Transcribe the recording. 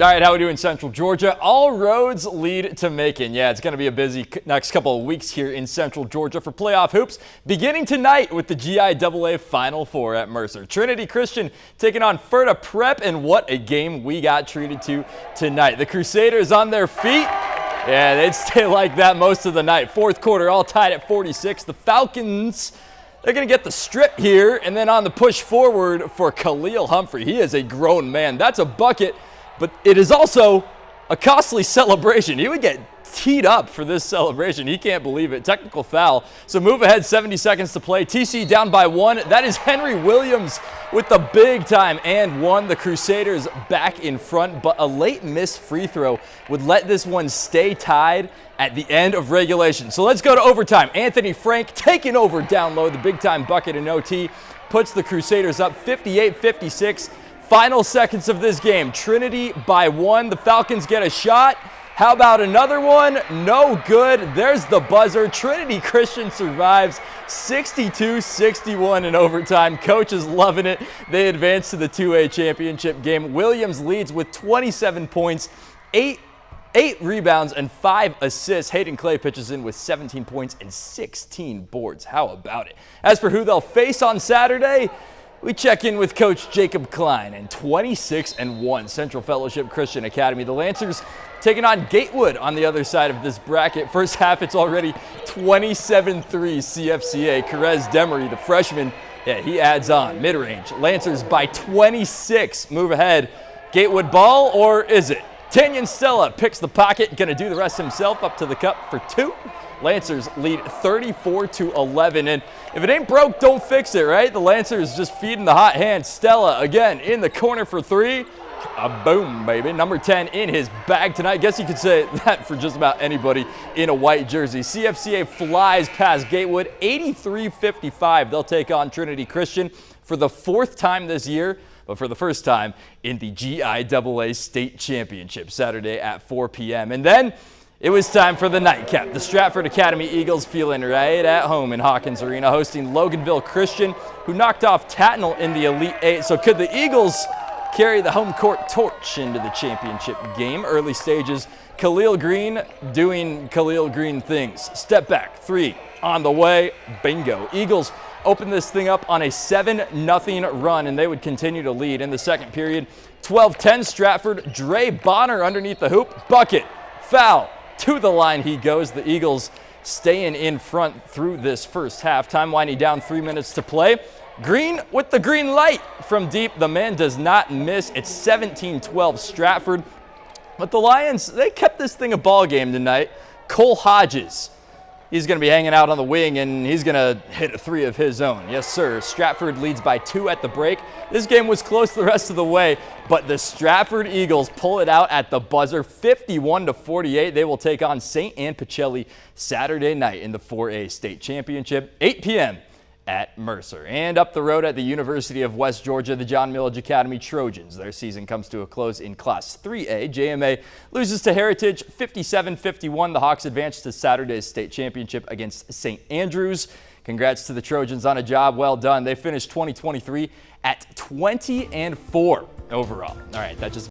All right, how we doing, Central Georgia? All roads lead to Macon. Yeah, it's going to be a busy next couple of weeks here in Central Georgia for playoff hoops, beginning tonight with the GIAA Final Four at Mercer. Trinity Christian taking on Ferta Prep, and what a game we got treated to tonight. The Crusaders on their feet. Yeah, they'd stay like that most of the night. Fourth quarter, all tied at 46. The Falcons, they're going to get the strip here, and then on the push forward for Khalil Humphrey. He is a grown man. That's a bucket. But it is also a costly celebration. He would get teed up for this celebration. He can't believe it. Technical foul. So move ahead, 70 seconds to play. TC down by one. That is Henry Williams with the big time and one. The Crusaders back in front, but a late missed free throw would let this one stay tied at the end of regulation. So let's go to overtime. Anthony Frank taking over down low. The big time bucket in OT puts the Crusaders up 58-56. Final seconds of this game, Trinity by one. The Falcons get a shot. How about another one? No good. There's the buzzer. Trinity Christian survives 62-61 in overtime. Coach is loving it. They advance to the 2A championship game. Williams leads with 27 points, eight rebounds, and 5 assists. Hayden Clay pitches in with 17 points and 16 boards. How about it? As for who they'll face on Saturday, we check in with Coach Jacob Klein and 26-1 Central Fellowship Christian Academy. The Lancers taking on Gatewood on the other side of this bracket. First half, it's already 27-3 CFCA. Carez Demery, the freshman, he adds on mid-range. Lancers by 26. Move ahead. Gatewood ball, or is it? Tanyan Stella picks the pocket, going to do the rest himself, up to the cup for two. Lancers lead 34-11, and if it ain't broke, don't fix it, right? The Lancers just feeding the hot hand. Stella again in the corner for three. Boom, baby. Number 10 in his bag tonight. Guess you could say that for just about anybody in a white jersey. CFCA flies past Gatewood 83-55. They'll take on Trinity Christian for the fourth time this year, but for the first time in the GIAA State Championship, Saturday at 4 p.m. And then it was time for the nightcap. The Stratford Academy Eagles feeling right at home in Hawkins Arena, hosting Loganville Christian, who knocked off Tatnall in the Elite Eight. So could the Eagles carry the home court torch into the championship game? Early stages, Khalil Green doing Khalil Green things. Step back, three on the way, bingo. Eagles open this thing up on a 7-0 run, and they would continue to lead in the second period. 12-10 Stratford. Dre Bonner underneath the hoop, bucket, foul. To the line he goes. The Eagles staying in front through this first half. Time winding down, 3 minutes to play. Green with the green light from deep. The man does not miss. It's 17-12 Stratford. But the Lions, they kept this thing a ball game tonight. Cole Hodges, he's going to be hanging out on the wing, and he's going to hit a three of his own. Yes, sir. Stratford leads by 2 at the break. This game was close the rest of the way, but the Stratford Eagles pull it out at the buzzer, 51-48. They will take on St. Anne Pacelli Saturday night in the 4A State Championship, 8 p.m. at Mercer. And up the road at the University of West Georgia, the John Millage Academy Trojans. Their season comes to a close in Class 3A. JMA loses to Heritage 57-51. The Hawks advance to Saturday's state championship against St. Andrews. Congrats to the Trojans on a job well done. They finished 2023 at 20-4 overall. All right, that just